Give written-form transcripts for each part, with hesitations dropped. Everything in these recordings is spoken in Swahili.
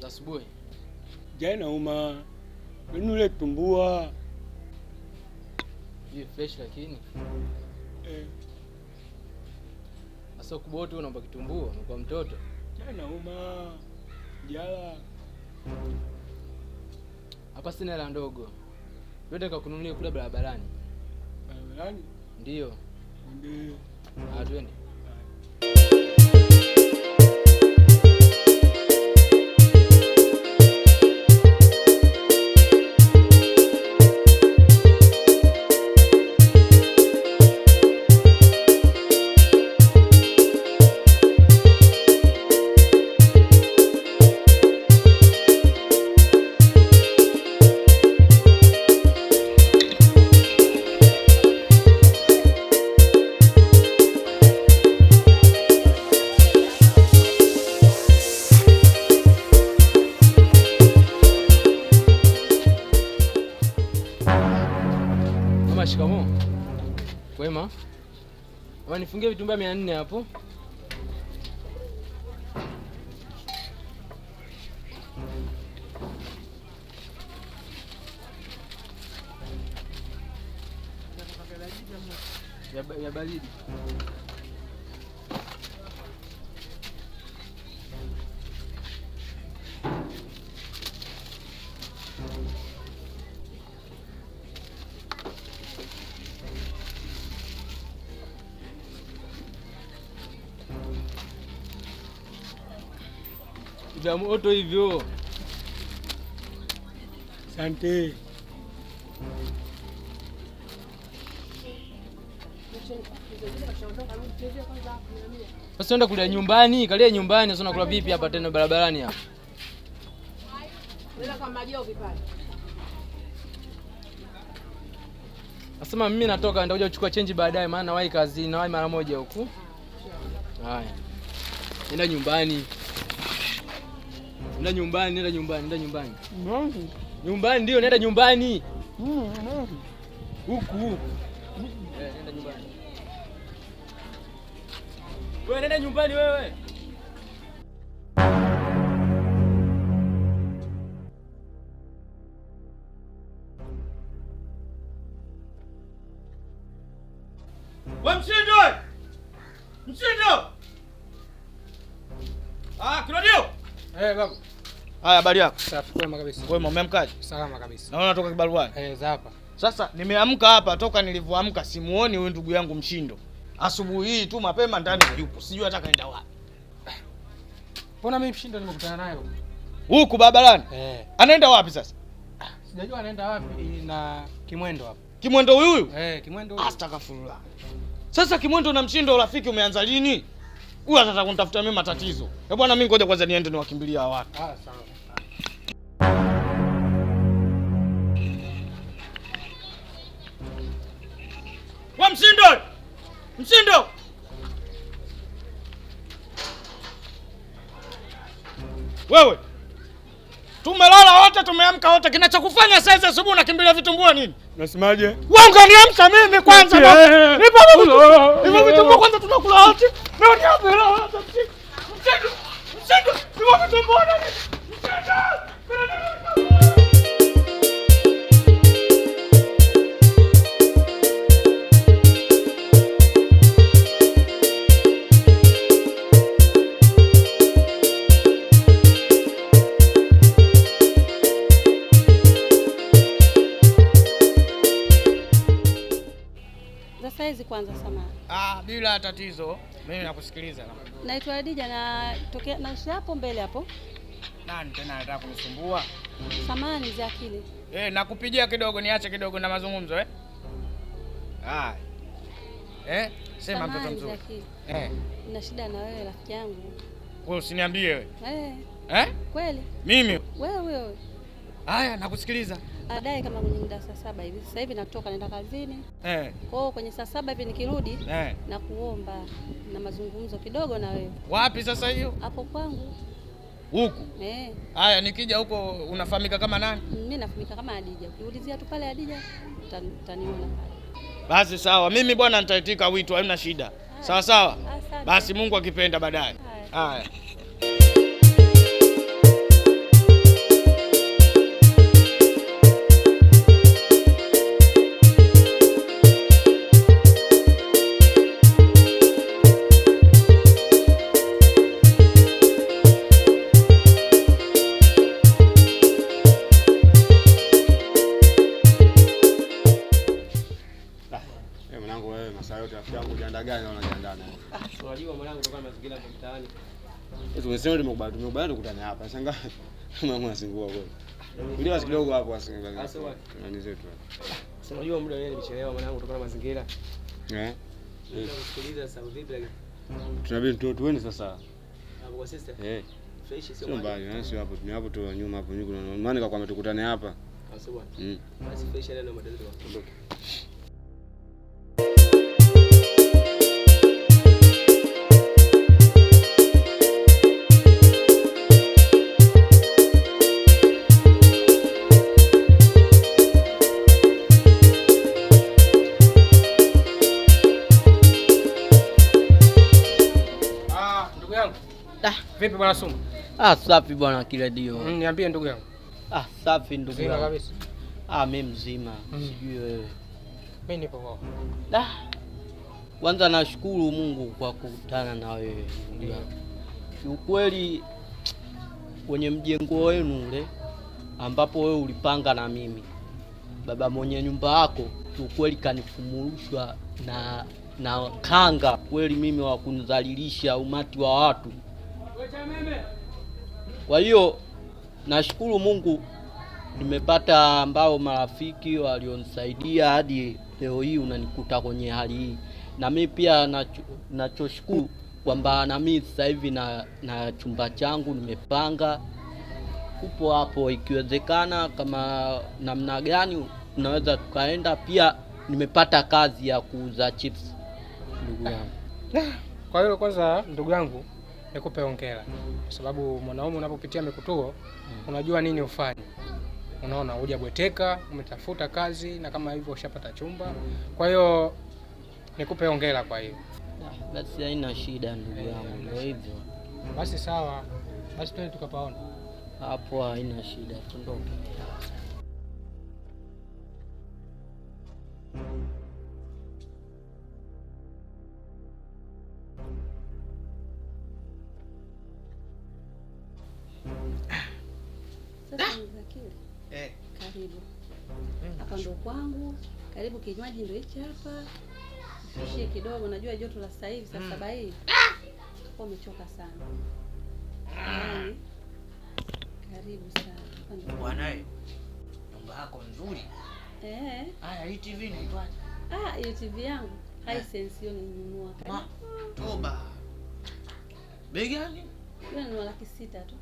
za asubuhi. Jana nule tumbua. Hii fresh lakini. Asa kubwa tu unaomba kitumbua kwa mtoto. Jana jala. Hapa sina hela ndogo. Yote nikakununulia kula barabarani. Barabarani? Ndio. Ndio. Twende. Shikamoo. Wema. Wanifungie vitumbua 400 hapo. Ya baridi. Vya moto hivyo. Asante. Sasa enda kula nyumbani, kalia nyumbani, sasa unakula vipi hapa tena barabarani hapa? Nenda kwa majao vipande. Nasema mimi natoka nitakuja kuchukua change baadaye maana nawahi kazi, nawahi mara moja huku. Haya. Nenda nyumbani. Nenda nyumbani. Nyumbani ndio, nenda nyumbani. Huku. Nenda nyumbani. Wewe nenda nyumbani wewe. Mshindo! Claudio! Baba. Haya, habari yako? Safi, kwema kabisa. Wewe umeamkaje? Salama kabisa. Naona toka kibaruani. Za hapa. Sasa nimeamka hapa, toka nilivyoamka simuoni huyu ndugu yangu Mshindo. Asubuhi hii tu mapema ndani yupo. Sijui hata kaenda wapi. Mbona mimi Mshindo nimekutana naye huku barabarani? Anaenda wapi sasa? Sijajua anaenda wapi na Kimwendo hapa. Kimwendo huyu? Kimwendo huyu. Astaghfirullah. Sasa Kimwendo na Mshindo urafiki umeanza lini? Huyu atataka kunitafuta mimi matatizo. Bwana mimi ngoja kwanza niende niwakimbilia hawa watu. Sawa. Wa Mshindo! Wewe. Tumelala wote, tumeamka wote. Kinachokufanya sasa asubuhi unakimbilia vitumbua nini? Unasemaje? Wewe unganiamsha mimi kwanza. Nipo vitumbua kwanza tunakula wote. Leo ni hapa hata Mshindo. Nipo vitumbua nini? Saizi kwanza samahani. Bila tatizo. Mimi nakusikiliza. Naitwa Adija na tokea naishi hapo mbele hapo. Nani tena anataka kunisumbua? Samahani za akili. Nakupigia kidogo niache kidogo na mazungumzo sema mtoto mzuri. Nina shida na wewe rafiki yangu. Wewe usiniambie wewe. Kweli? Mimi? Wewe. Haya, nakusikiliza. Baadaye kama kwenye muda saa 7 hivi. Sasa hivi natoka naenda kazini. Kwa hiyo kwenye saa 7 hivi nikirudi na kuomba na mazungumzo kidogo na wewe. Wapi sasa hiyo? Hapo kwangu. Huku? Haya, nikija huko unafahamika kama nani? Mimi nafahamika kama Adija. Ukiulizia tu pale Adija utaniona pale. Basi sawa. Mimi bwana nitaitika wito, haina shida. Sawa. Basi Mungu akipenda baadaye. Haya. gani unajiandaa naye? Unajua mwanangu kutokana na mazingira ya mtaani. Tumesema tumekubaliana tukutane hapa. Shangaa mama asingua kweli. Ndio basi kidogo hapo asingua. Nani zetu. Sasa unajua muda wenyewe nimechelewa mwanangu kutokana na mazingira. Kusikiliza sasa vipi lakini? Tunabidi tuende sasa. Hapo kwa sister. Fresh sio mbali, na sio hapo. Ni hapo tu nyuma hapo nyuko. Maana kwa kwamba tukutane hapa. Sasa bwana. Basi fresh leo na madada tuondoke. Vipi bwana Sumu? Safi bwana Kiredio. Niambie ndugu yangu. Safi ndugu yangu. Mzima kabisa. Mimi mzima. Sijui wewe. Mimi nipo poa. Kwanza nashukuru Mungu kwa kukutana na wewe ndugu yangu. Kiukweli kwenye mjengo wenu ule ambapo wewe ulipanga na mimi, baba mwenye nyumba yako kiukweli kanifumurushwa na kanga kweli mimi wa kunidhalilisha umati wa watu. Kwa hiyo nashukuru Mungu nimepata ambao marafiki walionisaidia hadi leo hii unanikuta kwenye hali hii. Na mimi pia nachoshukuru kwamba na mimi sasa hivi na chumba changu nimepanga. Upo hapo ikiwezekana kama namna gani tunaweza tukaenda, pia nimepata kazi ya kuuza chips ndugu yangu. Kwa hiyo kwanza ndugu yangu nikupe hongera kwa sababu mwanaume unapopitia mikutuo unajua nini ufanye. Unaona hujabweteka, umetafuta kazi na kama hivyo ushapata chumba. Kwa hiyo nikupe hongera kwa hiyo. Basi haina shida ndugu yangu, ndio hivyo. Basi sawa. Basi twende tukapaona. Hapo haina shida, tuondoke. Sasa Zakiri. Karibu. Hapa ndo kwangu. Karibu, kinywaji ndio hichi hapa. Fishie kidogo, najua joto la sasa hivi saa 7 hii. Kwa umechoka sana. Karibu sana. Bwana nyumba yako nzuri. Haya, hii TV inaitwaje? Hii TV yangu Hisense hiyo nilinunua kama. Toba. Bei gani? Hiyo ni 600,000 tu.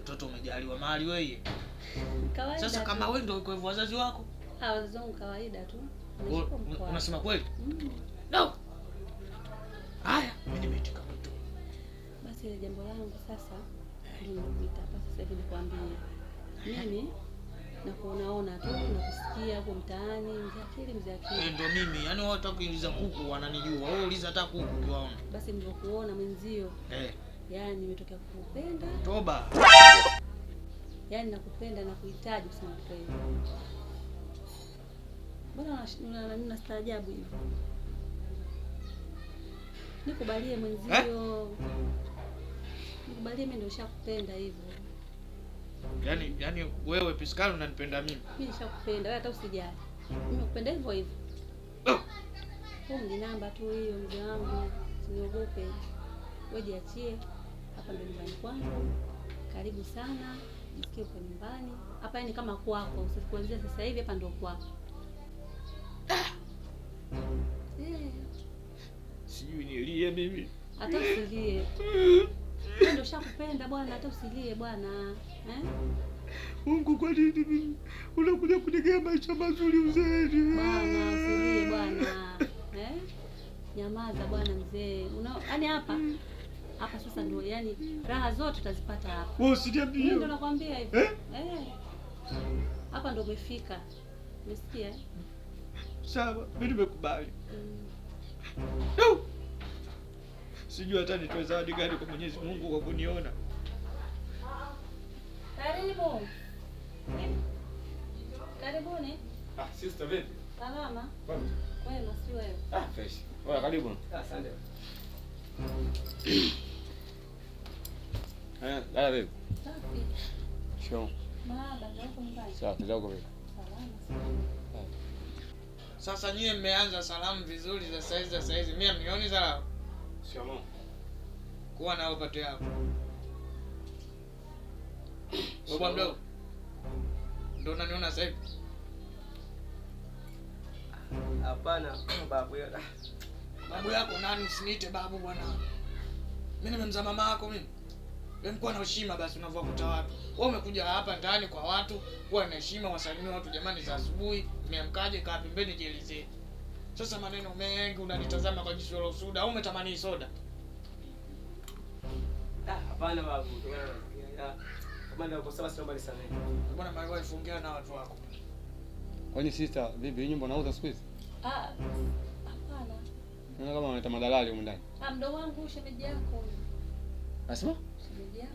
Mtoto umejaliwa mali wewe. Kawaida. Sasa kama wewe ndio kwa wazazi wako? Wazazi wangu kawaida tu. Unasema kweli? No. Haya, mimi nimetika mtu. Basi ile jambo langu sasa nimekuita hapa sasa hivi nikwambie. Mimi na kuonaona tu na kusikia huko mtaani mzee akili. Ndio mimi. Yaani wao watakuuliza kuku wananijua. Wewe uliza hata kuku ukiwaona. Basi nilivyokuona mwenzio. Yaani nimetokea kukupenda. Toba. Yaani nakupenda na kuhitaji kusema kweli. Mbona unastaajabu hivi? Nikubalie mwenzio. Nikubalie, mimi ndio nishakupenda hivyo. Yaani wewe Piskali unanipenda mimi? Mimi nishakupenda, wewe hata usijali. Mimi nakupenda hivyo hivyo. Ni namba tu hiyo mzee wangu. Usiogope. Wewe jiachie. Hapa ndio nyumbani kwangu. Karibu sana. Nisikie uko nyumbani. Hapa ni kama kwako. Usikuanzia sasa hivi, hapa ndio kwako. Sijui nilie mimi. Hata usilie. Wewe ndio shakupenda bwana, hata usilie bwana. Mungu, kwa nini mimi unakuja kunigea maisha mazuri uzeeni? Bwana usilie bwana. Nyamaza bwana mzee. Yaani hapa sasa ndio yani raha zote utazipata hapa. Wewe usiniambie. Mimi ndo nakwambia hivi. Hapa ndo umefika. Umesikia? Sawa, mimi nimekubali. Sijui hata nitoe zawadi gani kwa Mwenyezi Mungu kwa kuniona. Karibu. Karibuni. Sister vipi? Salama. Kwema, si wewe? Fresh. Wewe karibu. Asante. Dada vipi? Safi. Sure. Baba, ndio nyumbani. Sawa, ndio vipi? Salama. Sasa nyie mmeanza salamu vizuri za saizi. Mimi amnioni salamu. Shikamoo. Kuwa nao pato yako. Baba mdogo. Ndio unaniona sasa hivi? Hapana, babu. Babu yako nani? Usiniite babu bwana. Mimi nimemzaa mama yako mimi. Wewe mko na heshima basi unavyokuta watu. Wewe umekuja hapa ndani kwa watu, kuwa na heshima, wasalimie watu jamani za asubuhi, mmeamkaje, kaa pembeni jielezee. Sasa maneno mengi unanitazama kwa jicho la usuda au umetamani soda? Hapana babu. Kama ndio kosa basi naomba nisamehe. Bwana my wife ongea na watu wako. Kwani sister, vipi hii nyumba unauza siku hizi? Hapana. Unaona kama unaita madalali huko ndani. Mdogo wangu shemeji yako. Nasema? Shemeji yako.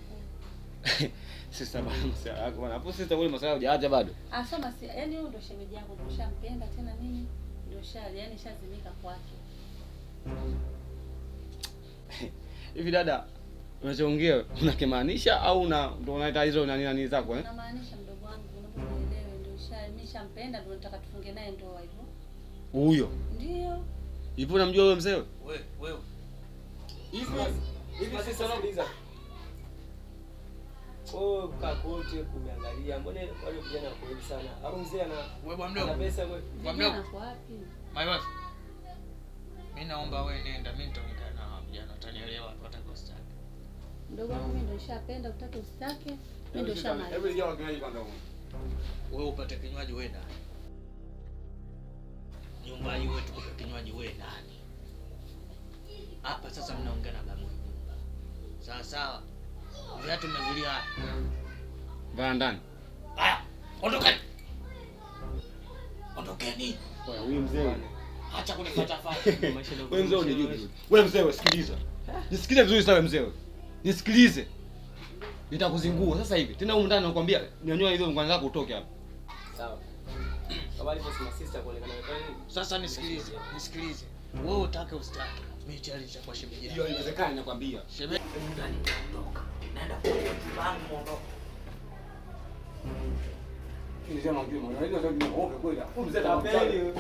Sister bwana msaya yako bwana. Hapo sister wewe msaya hujaacha bado. Soma si, yaani huyo ndo shemeji yako, tushampenda tena mimi ndio yaani shazimika kwake. Hivi dada, unachoongea unakimaanisha au ndio unaita hizo nani zako eh? Namaanisha mdogo wangu, unapoelewa ndio nishampenda, ndio nataka tufunge naye ndoa hivyo. Huyo. Ndio. Hivi unamjua wewe mzee? Wewe. Hivi sasa sikiliza. Oh, kakote kumeangalia. Mbona wale vijana wako sana? Au mzee ana wewe bwana mdogo. Ana pesa wewe. Bwana mdogo. Uko wapi? My wife. Mimi naomba wewe nenda, mimi nitaongea na hao vijana, utanielewa watakostaki. Mdogo wangu mimi ndio nishapenda, utake usitake, mimi ndio shamaliza. Hebu ingia kinywaji kwanza huko. Wewe upate kinywaji wewe nani? Nyumba hii wewe tukupe kinywaji wewe nani? Hapa sasa mnaongea na babu. Sawa. Viatu mmevulia hapa. Vaa ndani. Haya, ondokeni. Ondokeni. Wewe huyu mzee. Acha kunifuata. Wewe mzee unijui. Wewe mzee wewe sikiliza. Nisikilize vizuri sana mzee wewe. Nisikilize. Nitakuzingua sasa hivi. Tena huko ndani nakwambia nyanyua hizo ngwani zako utoke hapa. Sawa. Baba alipo sema sister kuonekana wewe nini? Sasa nisikilize. Wewe utake usitake. Mimi challenge kwa shemeji yako. Hiyo inawezekana nakwambia. Shemeji ndani nitaondoka. Naenda kwa kibangu muondoka. Nilisema ujue mwana. Ndio ndio kweli. Huyu mzee Tapeli.